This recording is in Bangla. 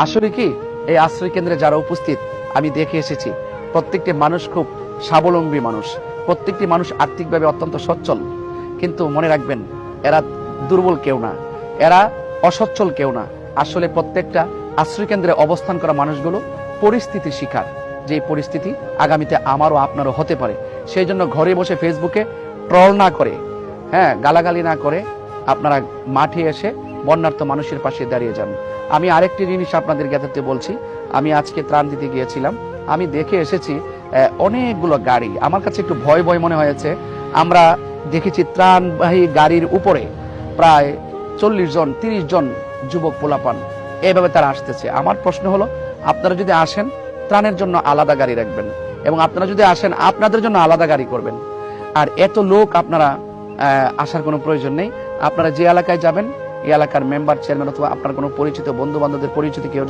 আসলে কি এই আশ্রয় কেন্দ্রে যারা উপস্থিত আমি দেখে এসেছি প্রত্যেকটি মানুষ খুব স্বাবলম্বী মানুষ, প্রত্যেকটি মানুষ আর্থিকভাবে অত্যন্ত সচ্ছল। কিন্তু মনে রাখবেন, এরা দুর্বল কেউ না, এরা অসচ্ছল কেউ না। আসলে প্রত্যেকটা আশ্রয় কেন্দ্রে অবস্থান করা মানুষগুলো পরিস্থিতির শিকার, যে পরিস্থিতি আগামীতে আমারও আপনারও হতে পারে। সেই জন্য ঘরে বসে ফেসবুকে ট্রল না করে, গালাগালি না করে আপনারা মাঠে এসে বন্যার্থ মানুষের পাশে দাঁড়িয়ে যান। আমি আরেকটি জিনিস আপনাদের জ্ঞাতার্থে বলছি। আমি আজকে ত্রাণ দিতে গিয়েছিলাম, আমি দেখে এসেছি অনেকগুলো গাড়ি। আমার কাছে একটু ভয় ভয় মনে হয়েছে। আমরা দেখেছি ত্রাণবাহী গাড়ির উপরে প্রায় 40 জন 30 জন যুবক পোলাপান, এভাবে তারা আসতেছে। আমার প্রশ্ন হলো, আপনারা যদি আসেন ত্রাণের জন্য আলাদা গাড়ি রাখবেন, এবং আপনারা যদি আসেন আপনাদের জন্য আলাদা গাড়ি করবেন। আর এত লোক আপনারা আসার কোনো প্রয়োজন নেই। আপনারা যে এলাকায় যাবেন এই এলাকার মেম্বার, চেয়ারম্যান অথবা আপনার কোনো পরিচিত বন্ধু বান্ধবদের পরিচিত কেউ